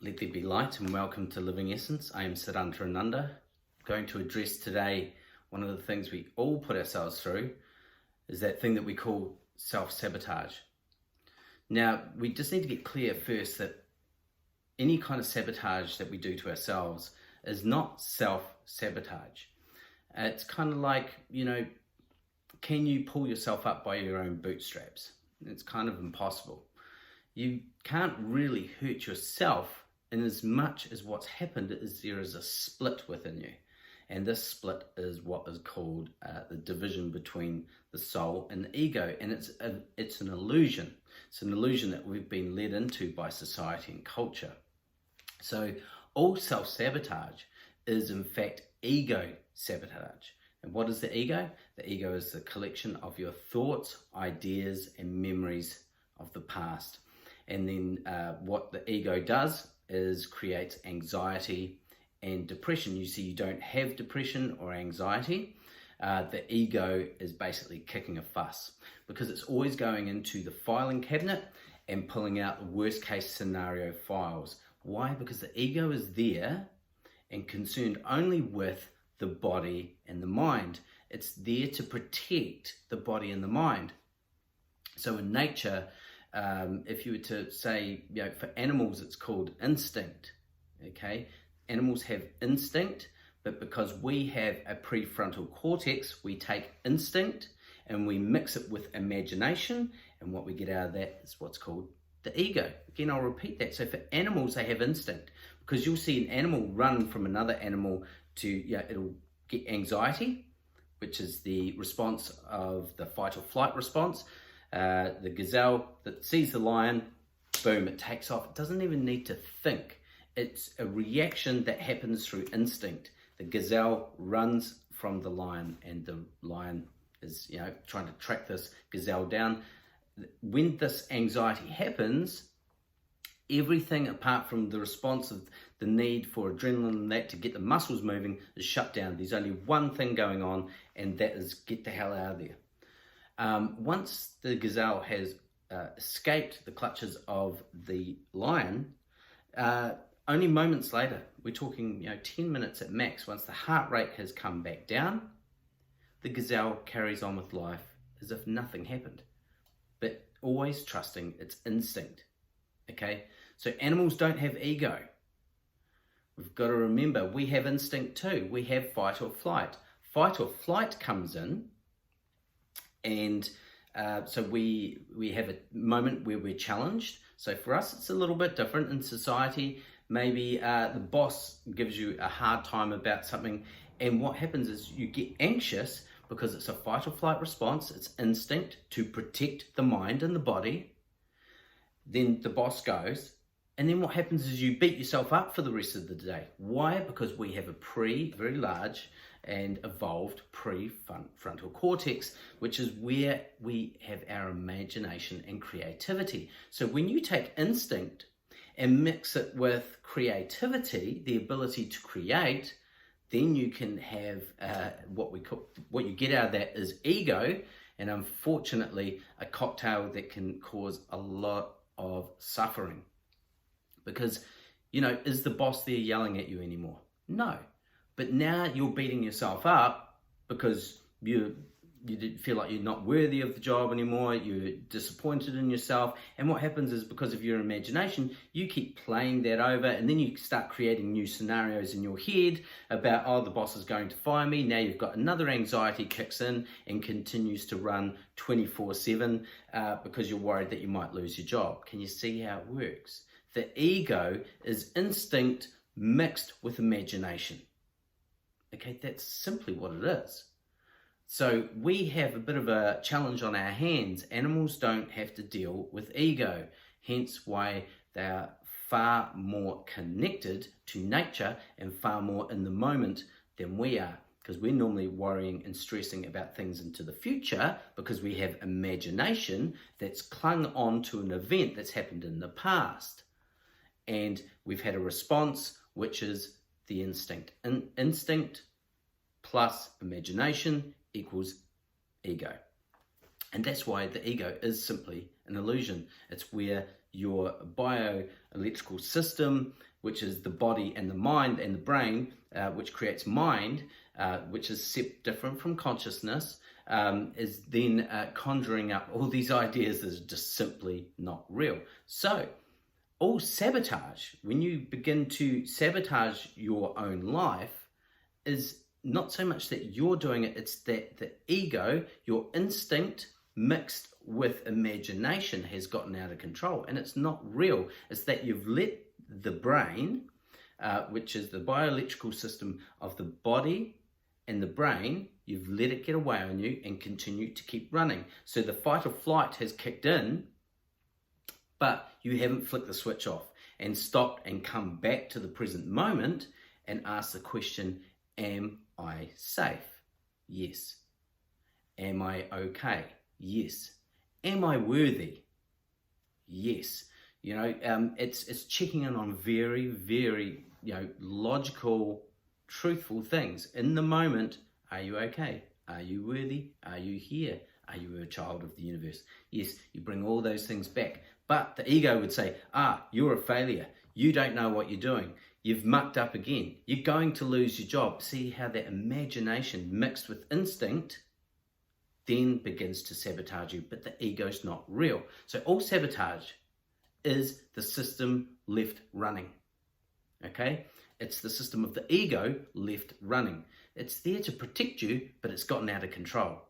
Let there be light and welcome to Living Essence. I am Siddhanta. I'm going to address today one of the things we all put ourselves through is that thing that we call self-sabotage. Now, we just need to get clear first that any kind of sabotage that we do to ourselves is not self-sabotage. It's kind of like, can you pull yourself up by your own bootstraps? It's kind of impossible. You can't really hurt yourself in as much as what's happened is there is a split within you. And this split is what is called the division between the soul and the ego. And it's an illusion. It's an illusion that we've been led into by society and culture. So all self-sabotage is in fact ego sabotage. And what is the ego? The ego is the collection of your thoughts, ideas, and memories of the past. And then what the ego does is creates anxiety and depression. You see, you don't have depression or anxiety. The ego is basically kicking a fuss because it's always going into the filing cabinet and pulling out the worst case scenario files. Why? Because the ego is there and concerned only with the body and the mind. It's there to protect the body and the mind. So in nature, if you were to say, for animals, it's called instinct, okay? Animals have instinct, but because we have a prefrontal cortex, we take instinct and we mix it with imagination, and what we get out of that is what's called the ego. Again, I'll repeat that. So for animals, they have instinct, because you'll see an animal run from another animal to, it'll get anxiety, which is the response of the fight or flight response. The gazelle that sees the lion, boom, it takes off. It doesn't even need to think. It's a reaction that happens through instinct. The gazelle runs from the lion, and the lion is, trying to track this gazelle down. When this anxiety happens, everything apart from the response of the need for adrenaline and that to get the muscles moving is shut down. There's only one thing going on, and that is get the hell out of there. Once the gazelle has escaped the clutches of the lion, only moments later, we're talking 10 minutes at max, once the heart rate has come back down, the gazelle carries on with life as if nothing happened, but always trusting its instinct. Okay, so animals don't have ego. We've got to remember, we have instinct too. We have fight or flight. Fight or flight comes in, and so we have a moment where we're challenged. So for us, it's a little bit different. In society, maybe the boss gives you a hard time about something, and what happens is you get anxious because it's a fight or flight response. It's instinct to protect the mind and the body. Then the boss goes, and then what happens is you beat yourself up for the rest of the day. Why? Because we have a very large and evolved prefrontal cortex, which is where we have our imagination and creativity. So when you take instinct and mix it with creativity, the ability to create, then you can have what you get out of that is ego, and unfortunately a cocktail that can cause a lot of suffering. Because, is the boss there yelling at you anymore? No. But now you're beating yourself up because you feel like you're not worthy of the job anymore, you're disappointed in yourself, and what happens is because of your imagination, you keep playing that over, and then you start creating new scenarios in your head about, the boss is going to fire me. Now you've got another anxiety kicks in and continues to run 24/7 because you're worried that you might lose your job. Can you see how it works? The ego is instinct mixed with imagination. Okay, that's simply what it is. So we have a bit of a challenge on our hands. Animals don't have to deal with ego, hence why they are far more connected to nature and far more in the moment than we are, because we're normally worrying and stressing about things into the future because we have imagination that's clung on to an event that's happened in the past. And we've had a response, which is the instinct. Instinct plus imagination equals ego. And that's why the ego is simply an illusion. It's where your bioelectrical system, which is the body and the mind and the brain, which creates mind, which is different from consciousness, is then conjuring up all these ideas that are just simply not real. So all sabotage, when you begin to sabotage your own life, is not so much that you're doing it, it's that the ego, your instinct mixed with imagination has gotten out of control, and it's not real. It's that you've let the brain, which is the bioelectrical system of the body and the brain, you've let it get away on you and continue to keep running. So the fight or flight has kicked in, but you haven't flicked the switch off and stopped and come back to the present moment and asked the question, am I safe? Yes. Am I okay? Yes. Am I worthy? Yes. You know, it's checking in on very, very, logical, truthful things. In the moment, are you okay? Are you worthy? Are you here? Are you a child of the universe? Yes, you bring all those things back. But the ego would say, you're a failure. You don't know what you're doing. You've mucked up again. You're going to lose your job. See how that imagination mixed with instinct then begins to sabotage you, but the ego's not real. So all sabotage is the system left running, okay? It's the system of the ego left running. It's there to protect you, but it's gotten out of control.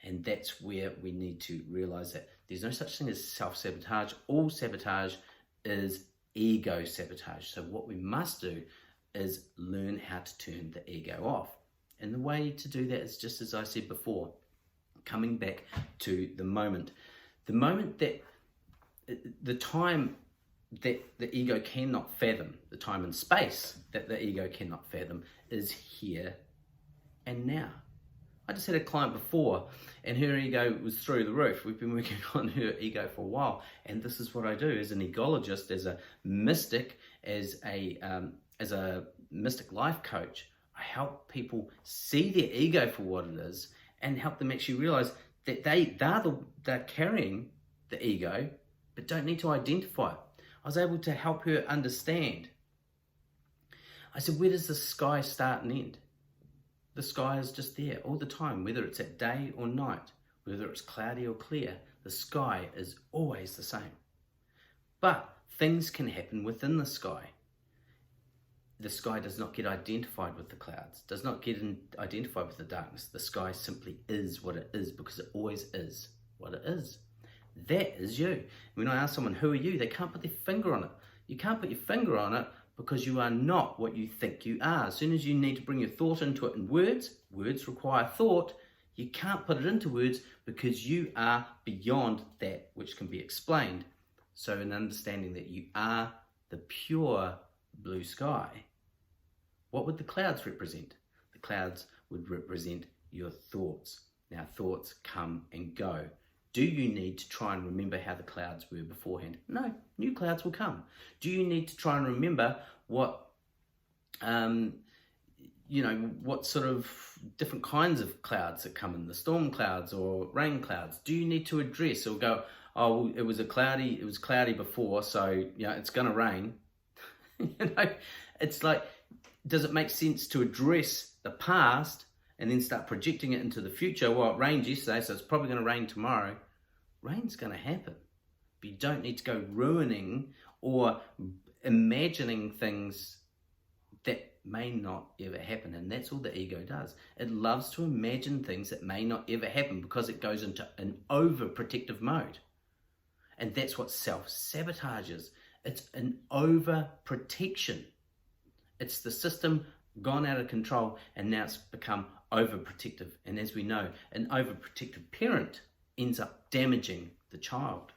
And that's where we need to realize that there's no such thing as self-sabotage. All sabotage is ego sabotage. So what we must do is learn how to turn the ego off. And the way to do that is just as I said before, coming back to the moment that the time that the ego cannot fathom, the time and space that the ego cannot fathom is here and now. I just had a client before and her ego was through the roof. We've been working on her ego for a while, and this is what I do as an egologist, as a mystic, as a mystic life coach. I help people see their ego for what it is and help them actually realize that they're carrying the ego, but don't need to identify it. I was able to help her understand. I said, where does the sky start and end? The sky is just there all the time, whether it's at day or night, whether it's cloudy or clear, the sky is always the same. But things can happen within the sky. The sky does not get identified with the clouds, does not get identified with the darkness. The sky simply is what it is because it always is what it is. That is you. When I ask someone, who are you? They can't put their finger on it. You can't put your finger on it because you are not what you think you are. As soon as you need to bring your thought into it in words require thought, you can't put it into words because you are beyond that which can be explained. So in understanding that you are the pure blue sky, what would the clouds represent? The clouds would represent your thoughts. Now thoughts come and go. Do you need to try and remember how the clouds were beforehand? No, new clouds will come. Do you need to try and remember what sort of different kinds of clouds that come in, the storm clouds or rain clouds? Do you need to address or go, oh, it was cloudy before, so it's going to rain? It's like, does it make sense to address the past and then start projecting it into the future? Well, it rained yesterday, so it's probably going to rain tomorrow. Rain's going to happen. But you don't need to go ruining or imagining things that may not ever happen. And that's all the ego does. It loves to imagine things that may not ever happen because it goes into an overprotective mode. And that's what self-sabotage is. It's an overprotection. It's the system gone out of control and now it's become overprotective. And as we know, an overprotective parent ends up damaging the child.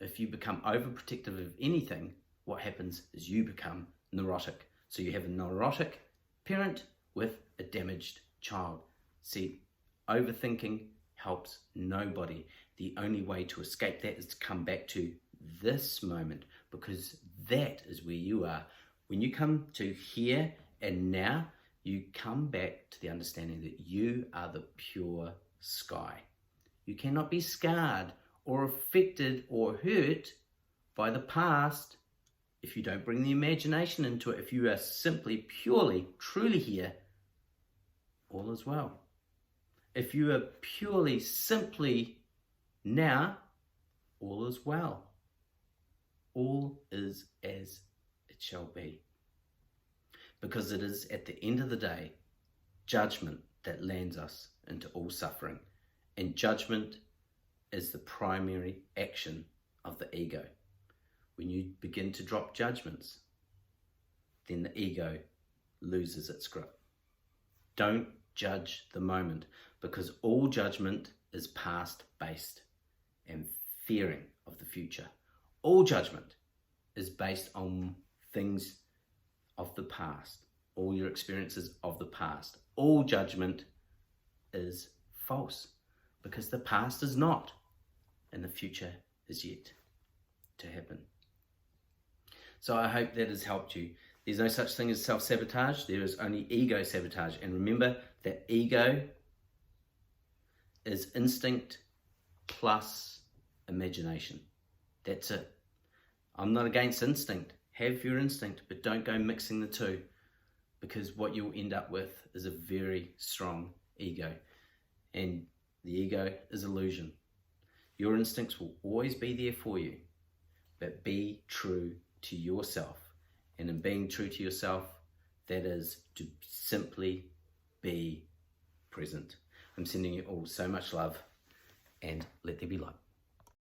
If you become overprotective of anything, what happens is you become neurotic. So you have a neurotic parent with a damaged child. See, overthinking helps nobody. The only way to escape that is to come back to this moment, because that is where you are. When you come to here and now, you come back to the understanding that you are the pure sky. You cannot be scarred or affected or hurt by the past, if you don't bring the imagination into it, if you are simply, purely, truly here, all is well. If you are purely, simply now, all is well. All is as it shall be. Because it is, at the end of the day, judgment that lands us into all suffering. And judgment is the primary action of the ego. When you begin to drop judgments, then the ego loses its grip. Don't judge the moment, because all judgment is past-based and fearing of the future. All judgment is based on things of the past, all your experiences of the past. All judgment is false, because the past is not, and the future is yet to happen. So I hope that has helped you. There's no such thing as self-sabotage. There is only ego sabotage. And remember that ego is instinct plus imagination. That's it. I'm not against instinct. Have your instinct, but don't go mixing the two, because what you'll end up with is a very strong ego. And the ego is illusion. Your instincts will always be there for you, but be true to yourself. And in being true to yourself, that is to simply be present. I'm sending you all so much love, and let there be light.